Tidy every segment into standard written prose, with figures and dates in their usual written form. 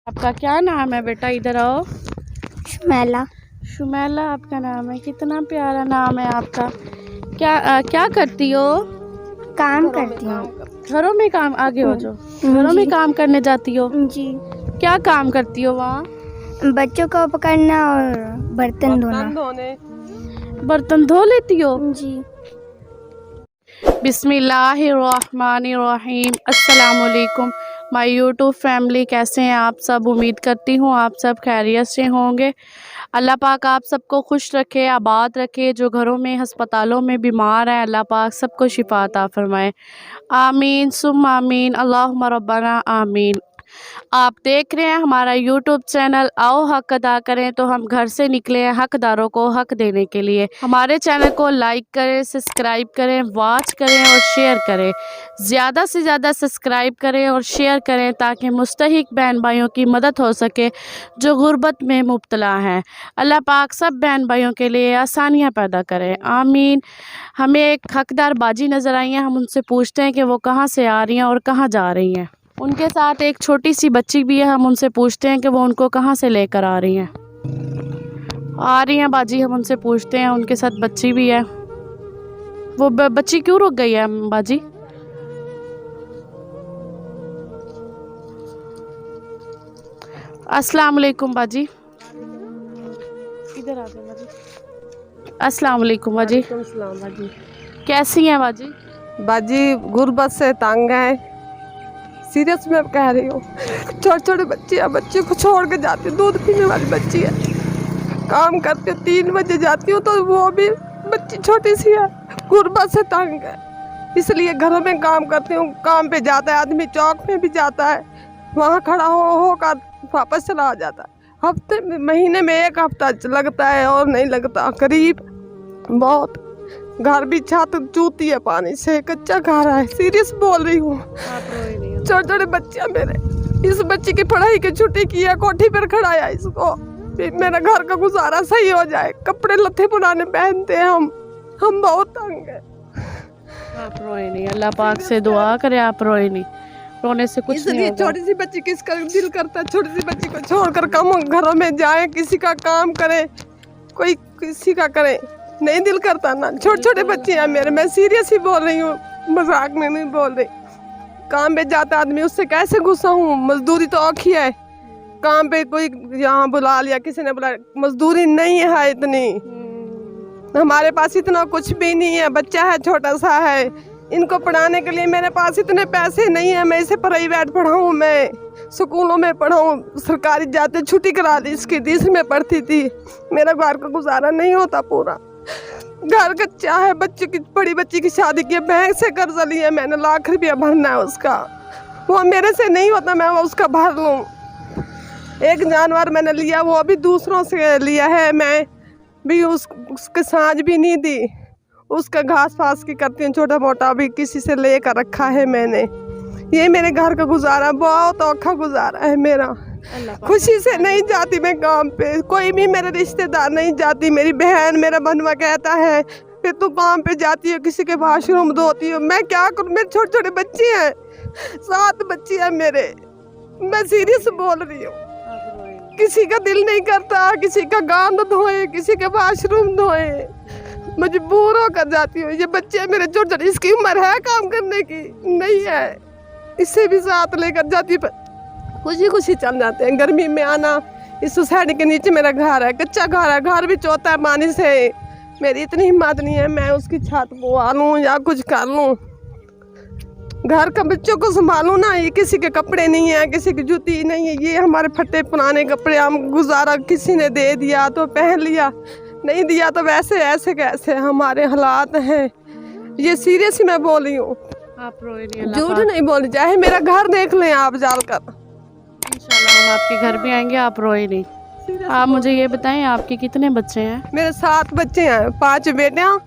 आपका क्या नाम है बेटा? इधर आओ। शुमैला। शुमैला आपका नाम है, कितना प्यारा नाम है आपका। क्या करती हो? काम करती हूँ। घरों में काम, आगे हो जाओ। घरों में काम करने जाती हो? जी। क्या काम करती हो वहाँ? बच्चों को पकड़ना और बर्तन धोना। बर्तन धो लेती हो? जी। बिस्मिल्लाहिर्रहमानिर्रहीम। अस्सलामुअलैकुम माय यूट्यूब फैमिली, कैसे हैं आप सब? उम्मीद करती हूँ आप सब खैरियत से होंगे। अल्लाह पाक आप सबको खुश रखे, आबाद रखे। जो घरों में, हस्पतालों में बीमार हैं, अल्लाह पाक सबको शिफा अता फरमाए। आमीन सुम आमीन, अल्लाहुम्मा रब्बना आमीन। आप देख रहे हैं हमारा यूट्यूब चैनल आओ हक अदा करें। तो हम घर से निकले हैं हकदारों को हक देने के लिए। हमारे चैनल को लाइक करें, सब्सक्राइब करें, वॉच करें और शेयर करें। ज़्यादा से ज़्यादा सब्सक्राइब करें और शेयर करें ताकि मुस्तहिक बहन भाइयों की मदद हो सके जो गुर्बत में मुब्तला हैं। अल्लाह पाक सब बहन भाइयों के लिए आसानियाँ पैदा करें, आमीन। हमें एक हकदार बाजी नज़र आई हैं, हम उनसे पूछते हैं कि वो कहाँ से आ रही हैं और कहाँ जा रही हैं। उनके साथ एक छोटी सी बच्ची भी है, हम उनसे पूछते हैं कि वो उनको कहाँ से लेकर आ रही हैं। बाजी, हम उनसे पूछते हैं। उनके साथ बच्ची भी है। वो बच्ची क्यों रुक गई है बाजी? अस्सलाम वालेकुम बाजी, इधर आ जाओ बाजी। अस्सलाम वालेकुम बाजी। बाजी कैसी हैं बाजी? बाजी गुर्बत से तंग है, सीरियस में कह रही हूँ। छोटे छोटे बच्चे हैं, बच्चे को छोड़ के जाती हूँ। दूध पीने वाली बच्ची है, काम करती हूँ, 3 बजे जाती हूँ तो वो भी बच्ची छोटी सी है, गुर्बत से तंग है, इसलिए घरों में काम करती हूँ। काम पे जाता है आदमी, चौक में भी जाता है, वहाँ खड़ा हो कर वापस चला आ जाता है। हफ्ते में, महीने में 1 हफ्ता लगता है और नहीं लगता करीब। बहुत घर भी छत चूती है पानी से, कच्चा घर है, सीरियस बोल रही हूँ। छोटे छोटे बच्चे हैं मेरे। इस बच्ची की पढ़ाई की छुट्टी की है, कोठी पर खड़ाया इसको, मेरा घर का गुजारा सही हो जाए। कपड़े लत्थे पुराने पहनते हैं हम बहुत तंग है। आप रोए नहीं, अल्लाह पाक से दुआ करे आप रोए नहीं, रोने से कुछ नहीं होगा। छोटी सी बच्ची, किसका दिल करता है छोटी सी बच्ची को छोड़कर कम घरों में जाए, किसी का काम करे, कोई किसी का करे, नहीं दिल करता ना। छोटे छोटे बच्चे हैं मेरे, मैं सीरियस ही बोल रही हूँ, मजाक में नहीं बोल रही। काम पे जाता आदमी, उससे कैसे गुस्सा हूँ। मजदूरी तो औखी है, काम पे कोई यहाँ बुला लिया, किसी ने बुलाया, मजदूरी नहीं है इतनी, हमारे पास इतना कुछ भी नहीं है। बच्चा है, छोटा सा है, इनको पढ़ाने के लिए मेरे पास इतने पैसे नहीं है। मैं इसे प्राइवेट पढ़ाऊँ, मैं स्कूलों में पढ़ाऊँ, सरकारी जाते छुट्टी करा दी इसकी, 10 में पढ़ती थी। मेरा घर का गुजारा नहीं होता पूरा, घर कच्चा है। बच्चे की, बड़ी बच्ची की शादी की, बैंक से कर्जा लिया मैंने, लाख रुपया भरना है उसका, वो मेरे से नहीं होता, मैं वो उसका भर लूँ। एक जानवर मैंने लिया, वो अभी दूसरों से लिया है, मैं भी उसके सांझ भी नहीं दी, उसका घास फास की करती हूँ, छोटा मोटा अभी किसी से लेकर रखा है मैंने। ये मेरे घर का गुजारा बहुत औखा गुजारा है मेरा। खुशी से नहीं जाती मैं काम पे, कोई भी मेरे रिश्तेदार नहीं जाती। मेरी बहन, मेरा बनवा कहता है फिर तू काम पे जाती हो, किसी के वाशरूम धोती हो, मैं क्या करूँ? मेरे छोटे छोटे बच्चे हैं, 7 बच्चे हैं मेरे, मैं सीरियस बोल रही हूँ। किसी का दिल नहीं करता, किसी का गांद धोए, किसी के वाशरूम धोए, मजबूर होकर जाती हूँ। ये बच्चे मेरे छोटे छोटे, इसकी उम्र है काम करने की नहीं है, इससे भी साथ लेकर जाती, खुशी खुशी चल जाते हैं। गर्मी में आना, इस सोसाइटी के नीचे मेरा घर है, कच्चा घर है, घर भी चौथा है पानी से। मेरी इतनी हिम्मत नहीं है मैं उसकी छत बुआ लूँ या कुछ कर लूँ, घर का बच्चों को संभालूँ ना। ये किसी के कपड़े नहीं है, किसी की जूती नहीं है, ये हमारे फटे पुराने कपड़े, हम गुजारा किसी ने दे दिया तो पहन लिया, नहीं दिया तो वैसे ऐसे कैसे हमारे हालात हैं। ये सीरियस ही मैं बोल रही हूँ, आप रोए नहीं, झूठ नहीं बोल, चाहे मेरा घर देख लें आप जाकर, इंशाल्लाह हम आपके घर भी आएंगे, आप रोए नहीं। आप मुझे ये बताएं आपके कितने बच्चे हैं? मेरे 7 बच्चे हैं, 5 बेटियां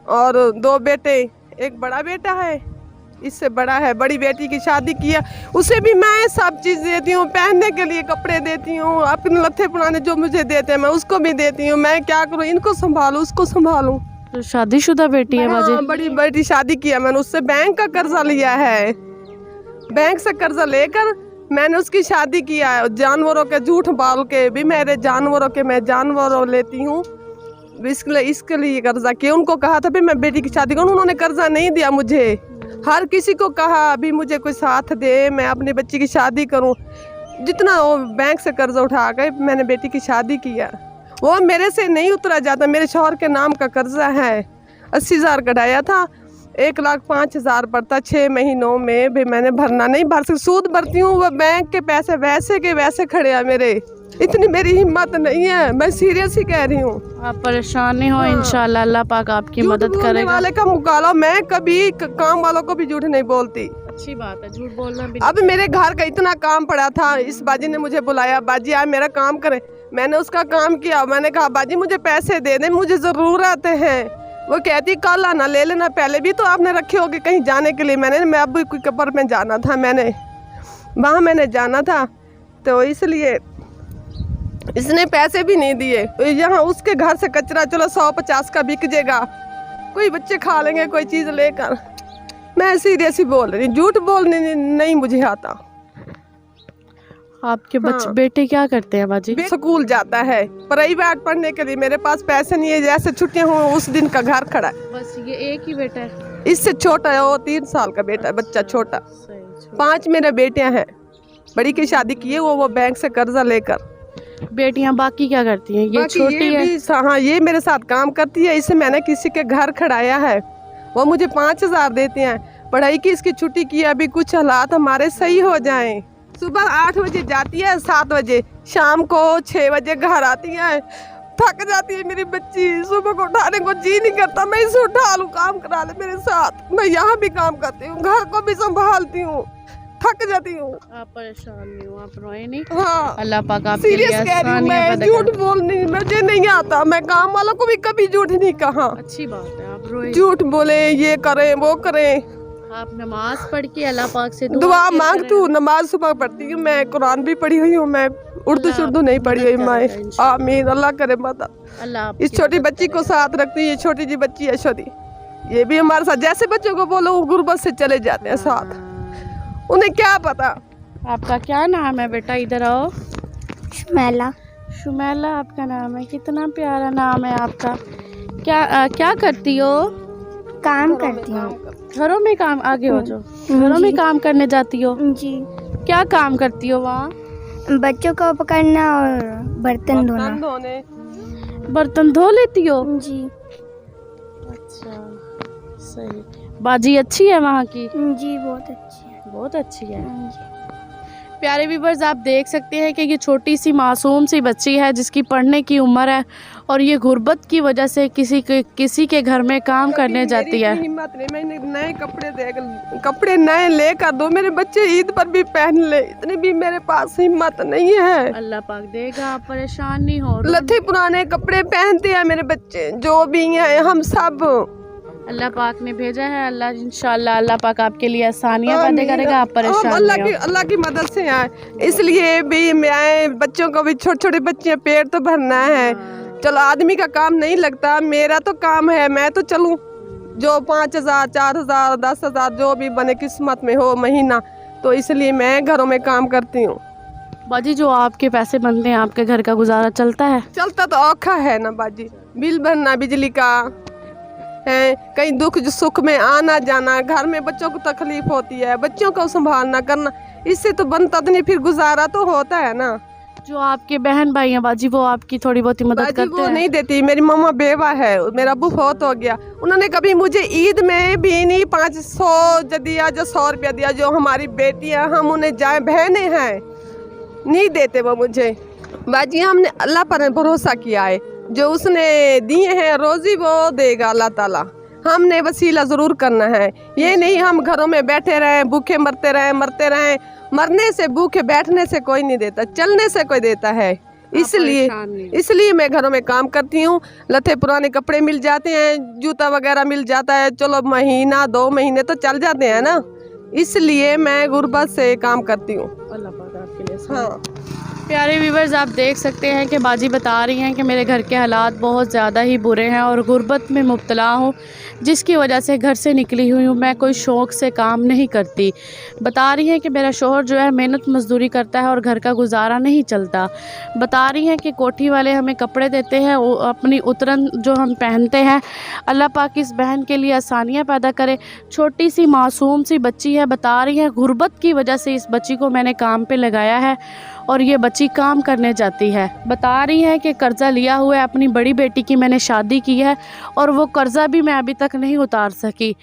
और 2 बेटे। एक बड़ा बेटा है, इससे बड़ा है, बड़ी बेटी की शादी किया, उसे भी मैं सब चीज़ देती हूँ, पहनने के लिए कपड़े देती हूँ, अपने लत्थे पुराने जो मुझे देते हैं मैं उसको भी देती हूँ। मैं क्या करूँ, इनको संभालूँ, उसको संभालूँ। तो शादीशुदा बेटी है बाजी? हाँ, बड़ी बेटी शादी किया मैंने, उससे बैंक का कर्जा लिया है, बैंक से कर्जा लेकर मैंने उसकी शादी किया है, जानवरों के झूठ बोल के भी मेरे जानवरों के मैं जानवरों लेती हूँ, इसके लिए कर्जा किया। उनको कहा था भी मैं बेटी की शादी करूँ, उन्होंने कर्जा नहीं दिया मुझे। हर किसी को कहा अभी मुझे कोई साथ दे, मैं अपनी बच्ची की शादी करूँ। जितना वो बैंक से कर्जा उठा के मैंने बेटी की शादी किया, वो मेरे से नहीं उतरा जाता। मेरे शौहर के नाम का कर्जा है, 80,000 कढ़ाया था, 1,05,000 पड़ता 6 महीनों में भी मैंने भरना नहीं भर सकती। सूद भरती हूँ, वो बैंक के पैसे वैसे के वैसे खड़े हैं मेरे। इतनी मेरी हिम्मत नहीं है, मैं सीरियस ही कह रही हूँ। आप परेशान नहीं हो, इंशाल्लाह अल्लाह पाक आपकी मदद करेगा। वाले का मुकाला, मैं कभी काम वालों को भी झूठ नहीं बोलती। अच्छी बात है, झूठ बोलना भी। अब मेरे घर का इतना काम पड़ा था, इस बाजी ने मुझे बुलाया, बाजी आप मेरा काम करें। मैंने उसका काम किया, मैंने कहा बाजी मुझे पैसे दे दे, मुझे ज़रूरत है। वो कहती कल आना ले लेना, पहले भी तो आपने रखे होगे कहीं जाने के लिए। मैं अब कोई कब्र में जाना था, मैंने जाना था, तो इसलिए इसने पैसे भी नहीं दिए। यहाँ उसके घर से कचरा चलो 150 का बिक जाएगा, कोई बच्चे खा लेंगे कोई चीज़ लेकर। मैं सीरियस ही बोल रही, झूठ बोलने नहीं मुझे आता। आपके बेटे क्या करते हैं बाजी? स्कूल जाता है प्राइवेट पढ़ने के लिए, मेरे पास पैसे नहीं है। जैसे छुट्टियां हो उस दिन का घर खड़ा है। बस ये एक ही बेटा है? इससे छोटा है, वो 3 साल का बेटा है, बच्चा छोटा। 5 मेरे बेटियां हैं, बड़ी की शादी की है वो बैंक से कर्जा लेकर। बेटियां बाकी क्या करती हैं? ये छोटी है? हाँ, ये मेरे साथ काम करती है। इसे मैंने किसी के घर खड़ाया है, वो मुझे 5,000 देती हैं। पढ़ाई की इसकी छुट्टी की, अभी कुछ हालात हमारे सही हो जाएं। सुबह 8 बजे जाती है, 7 बजे शाम को 6 बजे घर आती है। थक जाती है मेरी बच्ची, सुबह को उठाने को जी नहीं करता। मैं इसे उठा लूँ, काम करा ले मेरे साथ। मैं यहाँ भी काम करती हूँ, घर को भी संभालती हूँ, थक जाती हूँ। आप परेशान नहीं हो, आप रोए नहीं। हाँ, अल्लाह पाक आपके लिए आसानियां पैदा करे। झूठ बोलने मुझे नहीं आता, मैं काम वालों को भी कभी झूठ नहीं कहा। अच्छी बात है, आप रोए। झूठ बोले, ये करें वो करें। आप नमाज पढ़ के अल्लाह पाक से दुआ मांगती हूँ, नमाज सुबह पढ़ती हूँ, मैं कुरान भी पढ़ी हुई हूँ, मैं उर्दू नहीं पढ़ी हुई। मैं आमीन, अल्लाह करे मदद। अल्लाह इस छोटी बच्ची को साथ रखती है, ये छोटी जी बच्ची है छोटी, ये भी हमारे साथ। जैसे बच्चों को बोलो वो गुर्बत से चले जाते हैं साथ, उन्हें क्या पता। आपका क्या नाम है बेटा? इधर आओ। शुमैला। शुमैला आपका नाम है, कितना प्यारा नाम है आपका। क्या करती हो? काम करती हूँ। घरों में काम? आगे हो जाओ। घरों में काम करने जाती हो? जी। क्या काम करती हो वहाँ? बच्चों को पकड़ना और बर्तन धोना। बर्तन धो लेती हो? जी। अच्छा, सही। बाजी अच्छी है वहाँ की? जी, बहुत अच्छी है। बहुत अच्छी है। प्यारे व्यूअर्स, आप देख सकते हैं कि ये छोटी सी मासूम सी बच्ची है जिसकी पढ़ने की उम्र है, और ये गुर्बत की वजह से किसी के घर में काम करने जाती है। हिम्मत नहीं, मैंने नए कपड़े नए लेकर दो, मेरे बच्चे ईद पर भी पहन ले, इतनी भी मेरे पास हिम्मत नहीं है। अल्लाह पाक देगा, आप परेशान नहीं हो। लथे पुराने कपड़े पहनते हैं मेरे बच्चे, जो भी हैं हम सब। अल्लाह पाक ने भेजा है, अल्लाह इंशाल्लाह अल्लाह पाक आपके लिए आसानियां पैदा करेगा। आप परेशान नहीं हो। अल्लाह की मदद से आए, इसलिए भी मैं बच्चों को भी, छोटे छोटे बच्चे पेट तो भरना है। चलो आदमी का काम नहीं लगता, मेरा तो काम है, मैं तो चलूँ जो 5,000 4,000 10,000 जो भी बने किस्मत में हो महीना, तो इसलिए मैं घरों में काम करती हूँ। बाजी, जो आपके पैसे बनते हैं आपके घर का गुजारा चलता है? चलता तो औखा है ना बाजी, बिल भरना बिजली का है, कहीं दुख सुख में आना जाना, घर में बच्चों को तकलीफ होती है, बच्चों को संभालना करना, इससे तो बनता तो नहीं, फिर गुजारा तो होता है ना। जो आपके बहन भाई हैं बाजी, वो आपकी थोड़ी बहुत मदद करते हैं? नहीं देती, मेरी मम्मा बेवा है, मेरा अब्बू बहुत हो गया, उन्होंने कभी मुझे ईद में भी नहीं 500 दिया, जो 100 रुपया दिया। जो हमारी बेटियां, हम उन्हें जाए बहनें हैं, नहीं देते वो मुझे। बाजी हमने अल्लाह पर भरोसा किया है, जो उसने दिए हैं रोजी वो देगा अल्लाह ताला। हमने वसीला ज़रूर करना है, ये नहीं हम घरों में बैठे रहें भूखे मरते रहें। मरने से, भूखे बैठने से कोई नहीं देता, चलने से कोई देता है। इसलिए मैं घरों में काम करती हूँ। लथे पुराने कपड़े मिल जाते हैं, जूता वगैरह मिल जाता है, चलो महीना 2 महीने तो चल जाते हैं ना, इसलिए मैं गुर्बत से काम करती हूँ। अल्लाह पाक आपके लिए। हाँ, प्यारे व्यूवर्स, आप देख सकते हैं कि बाजी बता रही हैं कि मेरे घर के हालात बहुत ज़्यादा ही बुरे हैं और गुर्बत में मुब्तला हूँ, जिसकी वजह से घर से निकली हुई हूँ। मैं कोई शौक़ से काम नहीं करती। बता रही हैं कि मेरा शोहर जो है मेहनत मज़दूरी करता है और घर का गुजारा नहीं चलता। बता रही हैं कि कोठी वाले हमें कपड़े देते हैं, अपनी उतरन जो हम पहनते हैं। अल्लाह पाक इस बहन के लिए आसानियाँ पैदा करे। छोटी सी मासूम सी बच्ची है। बता रही हैं गुर्बत की वजह से इस बच्ची को मैंने काम पे लगाया है और ये बच्ची काम करने जाती है। बता रही है कि कर्ज़ा लिया हुआ है, अपनी बड़ी बेटी की मैंने शादी की है और वो कर्ज़ा भी मैं अभी तक नहीं उतार सकी।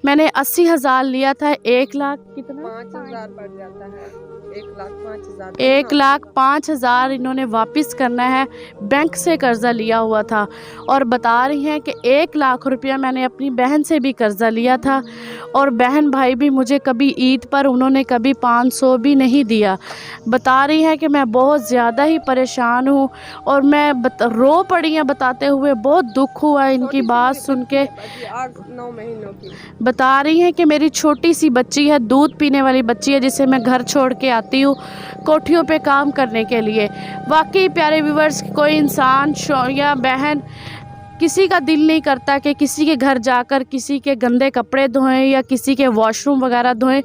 मैंने 80,000 लिया था। 1 लाख कितना 5,000 बढ़ जाता है। 1,05,000 1,05,000 इन्होंने वापस करना है। बैंक से कर्ज़ा लिया हुआ था और बता रही हैं कि 1 लाख रुपया मैंने अपनी बहन से भी कर्ज़ा लिया था और बहन भाई भी मुझे कभी ईद पर उन्होंने कभी 500 भी नहीं दिया। बता रही हैं कि मैं बहुत ज़्यादा ही परेशान हूँ और मैं रो पड़ी हैं बताते हुए। बहुत दुख हुआ इनकी बात सुन के। 8-9 महीनों की बता रही हैं कि मेरी छोटी सी बच्ची है, दूध पीने वाली बच्ची है, जिसे मैं घर छोड़ के आती हूँ कोठियों पे काम करने के लिए। वाकई प्यारे व्यूवर्स, कोई इंसान या बहन किसी का दिल नहीं करता कि किसी के घर जाकर किसी के गंदे कपड़े धोएं या किसी के वॉशरूम वगैरह धोएं।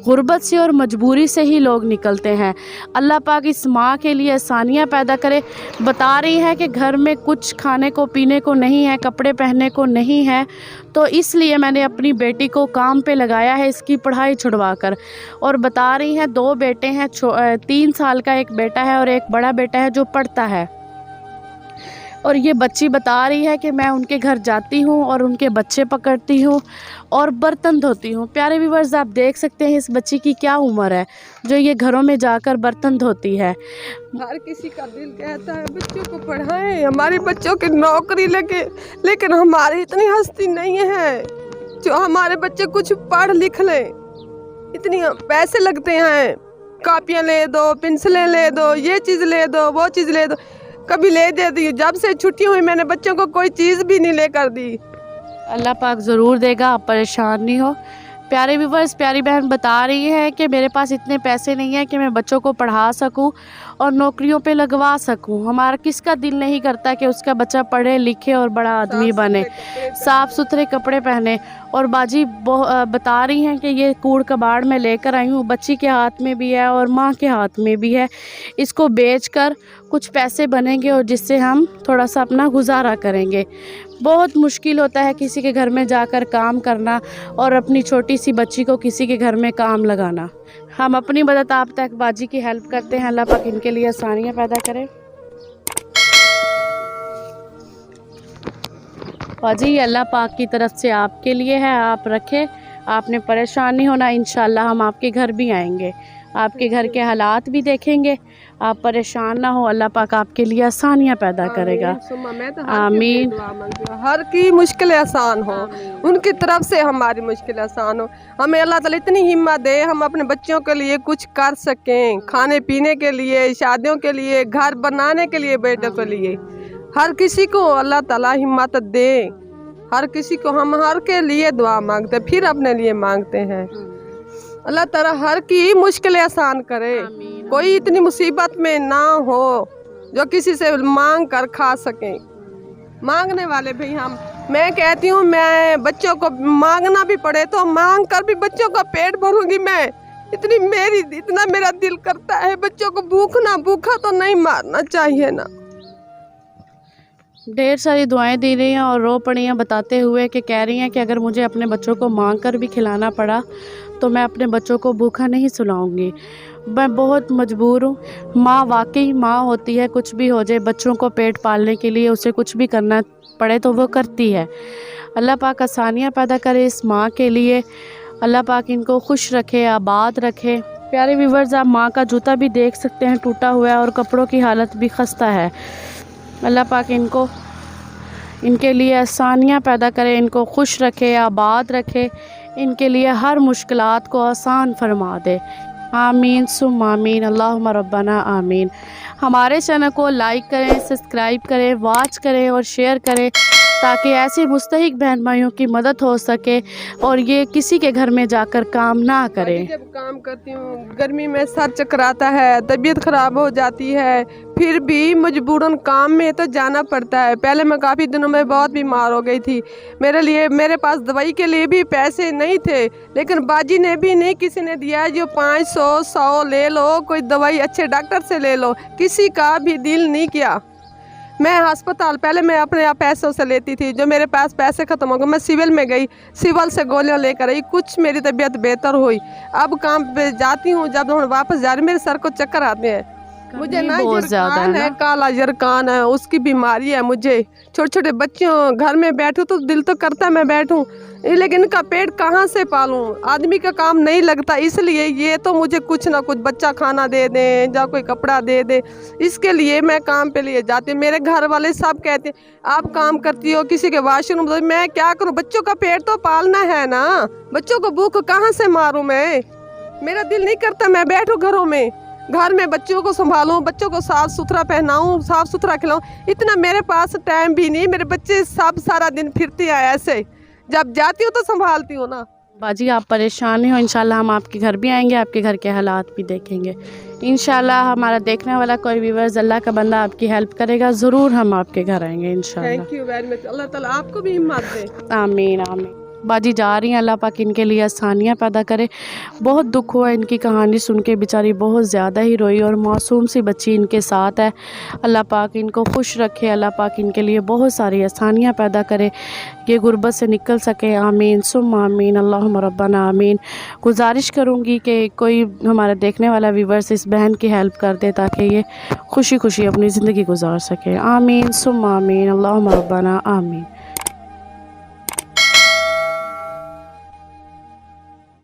गुर्बत से और मजबूरी से ही लोग निकलते हैं। अल्लाह पाक इस माँ के लिए आसानियाँ पैदा करे। बता रही है कि घर में कुछ खाने को पीने को नहीं है, कपड़े पहनने को नहीं है, तो इसलिए मैंने अपनी बेटी को काम पे लगाया है इसकी पढ़ाई छुड़वा कर। और बता रही हैं 2 बेटे हैं, 3 साल का एक बेटा है और एक बड़ा बेटा है जो पढ़ता है। और ये बच्ची बता रही है कि मैं उनके घर जाती हूँ और उनके बच्चे पकड़ती हूँ और बर्तन धोती हूँ। प्यारे व्यूवर्स, आप देख सकते हैं इस बच्ची की क्या उम्र है जो ये घरों में जाकर बर्तन धोती है। हर किसी का दिल कहता है बच्चों को पढ़ाएं, हमारे बच्चों की नौकरी लगे, लेकिन हमारी इतनी हस्ती नहीं है जो हमारे बच्चे कुछ पढ़ लिख लें। इतनी पैसे लगते हैं, कॉपियाँ ले दो, पेंसिलें ले दो, ये चीज़ ले दो, वो चीज़ ले दो, कभी ले दे दी। जब से छुट्टी हुई मैंने बच्चों को कोई चीज़ भी नहीं लेकर दी। अल्लाह पाक ज़रूर देगा, आप परेशान नहीं हो। प्यारे व्यूवर्स, प्यारी बहन बता रही है कि मेरे पास इतने पैसे नहीं हैं कि मैं बच्चों को पढ़ा सकूं और नौकरियों पे लगवा सकूं। हमारा किसका दिल नहीं करता कि उसका बच्चा पढ़े लिखे और बड़ा आदमी बने, साफ़ सुथरे कपड़े पहने। और बाजी बता रही हैं कि ये कूड़ कबाड़ में लेकर आई हूँ, बच्ची के हाथ में भी है और माँ के हाथ में भी है। इसको बेचकर कुछ पैसे बनेंगे और जिससे हम थोड़ा सा अपना गुजारा करेंगे। बहुत मुश्किल होता है किसी के घर में जाकर काम करना और अपनी छोटी सी बच्ची को किसी के घर में काम लगाना। हम अपनी मदद आप तक बाजी की हेल्प करते हैं। अल्लाह पाक इनके लिए आसानियाँ पैदा करे। बाजी अल्लाह पाक की तरफ से आपके लिए है, आप रखें, आपने परेशान नहीं होना। इंशाल्लाह हम आपके घर भी आएंगे, आपके घर के हालात भी देखेंगे, आप परेशान ना हो। अल्लाह पाक आपके लिए आसानियाँ पैदा करेगा। आमीन। हर की मुश्किल आसान हो, उनकी तरफ से हमारी मुश्किल आसान हो। हमें अल्लाह ताला इतनी हिम्मत दे हम अपने बच्चों के लिए कुछ कर सकें, खाने पीने के लिए, शादियों के लिए, घर बनाने के लिए, बेटों के लिए। हर किसी को अल्लाह ताला हिम्मत दे। हर किसी को हम हर के लिए दुआ मांगते, फिर अपने लिए मांगते हैं। अल्लाह ताला हर की मुश्किलें आसान करे। कोई इतनी मुसीबत में ना हो जो किसी से मांग कर खा सके। मांगने वाले भी हम, मैं कहती हूँ मैं बच्चों को मांगना भी पड़े तो मांग कर भी बच्चों का पेट भरूंगी मैं। इतना मेरा दिल करता है। बच्चों को भूखा तो नहीं मारना चाहिए ना। ढेर सारी दुआएं दे रही हैं और रो पड़ी हैं बताते हुए कि कह रही हैं कि अगर मुझे अपने बच्चों को मांग कर भी खिलाना पड़ा तो मैं अपने बच्चों को भूखा नहीं सुलाऊंगी। मैं बहुत मजबूर हूँ। माँ वाकई माँ होती है, कुछ भी हो जाए बच्चों को पेट पालने के लिए उसे कुछ भी करना पड़े तो वो करती है। अल्लाह पाक आसानियाँ पैदा करे इस माँ के लिए। अल्लाह पाक इनको खुश रखे, आबाद रखे। प्यारे व्यूवर्स, आप माँ का जूता भी देख सकते हैं, टूटा हुआ है और कपड़ों की हालत भी खस्ता है। अल्लाह पाक इनके लिए आसानियाँ पैदा करे, इनको खुश रखे, आबाद रखे, इनके लिए हर मुश्किलात को आसान फरमा दे। आमीन सुम आमीन। अल्लाहुम्मा रब्बना आमीन। हमारे चैनल को लाइक करें, सब्सक्राइब करें, वॉच करें और शेयर करें ताकि ऐसे मुस्तहिक बहन भाइयों की मदद हो सके और ये किसी के घर में जाकर काम ना करें। जब काम करती हूँ गर्मी में सर चकराता है, तबीयत खराब हो जाती है, फिर भी मजबूरन काम में तो जाना पड़ता है। पहले मैं काफ़ी दिनों में बहुत बीमार हो गई थी, मेरे पास दवाई के लिए भी पैसे नहीं थे, लेकिन बाजी ने भी नहीं किसी ने दिया जो 500 ले लो, कोई दवाई अच्छे डॉक्टर से ले लो, किसी का भी दिल नहीं किया। मैं अस्पताल पहले मैं अपने आप पैसों से लेती थी, जो मेरे पास पैसे ख़त्म हो गए मैं सिविल में गई, सिविल से गोलियां लेकर आई, कुछ मेरी तबीयत बेहतर हुई। अब काम पे जाती हूँ, जब वापस जा रही मेरे सर को चक्कर आते हैं। मुझे ना यरकान है, काला यरकान है, उसकी बीमारी है मुझे। छोटे छोटे बच्चों घर में बैठूँ तो दिल तो करता है मैं बैठूँ, लेकिन इनका पेट कहाँ से पालूँ, आदमी का काम नहीं लगता। इसलिए ये तो मुझे कुछ ना कुछ बच्चा खाना दे दें या कोई कपड़ा दे दे, इसके लिए मैं काम पे लिए जाती हूँ। मेरे घर वाले सब कहते हैं आप काम करती हो, किसी के वाशरूम, मैं क्या करूँ, बच्चों का पेट तो पालना है ना, बच्चों को भूख कहाँ से मारूँ मैं। मेरा दिल नहीं करता मैं बैठूँ घरों में, घर में बच्चों को संभालूं, बच्चों को साफ़ सुथरा पहनाऊं, साफ़ सुथरा खिलाऊं, इतना मेरे पास टाइम भी नहीं। मेरे बच्चे सब सारा दिन फिरते हैं ऐसे, जब जाती हूँ तो संभालती हूँ ना। बाजी आप परेशान हो, इंशाल्लाह हम आपके घर भी आएंगे, आपके घर के हालात भी देखेंगे। इंशाल्लाह हमारा देखने वाला कोई व्यूअर्स अल्लाह का बंदा आपकी हेल्प करेगा, ज़रूर हम आपके घर आएंगे इंशाल्लाह। थैंक यू वेरी मच, अल्लाह ताला आपको भी हिम्मत दे। आमीन आमीन। बाजी जा रही हैं, अल्लाह पाक इनके लिए आसानियाँ पैदा करे। बहुत दुख हुआ इनकी कहानी सुन के, बेचारी बहुत ज़्यादा ही रोई और मासूम सी बच्ची इनके साथ है। अल्लाह पाक इनको खुश रखे, अल्लाह पाक इनके लिए बहुत सारी आसानियाँ पैदा करे, ये गुर्बत से निकल सके। आमीन सुम्मा आमीन, अल्लाहुम्मा रब्बना आमीन। गुजारिश करूँगी कि कोई हमारा देखने वाला व्यूअर्स इस बहन की हेल्प कर दे ताकि ये खुशी खुशी अपनी ज़िंदगी गुजार सके। आमीन सुम्मा आमीन, अल्लाहुम्मा रब्बना आमीन।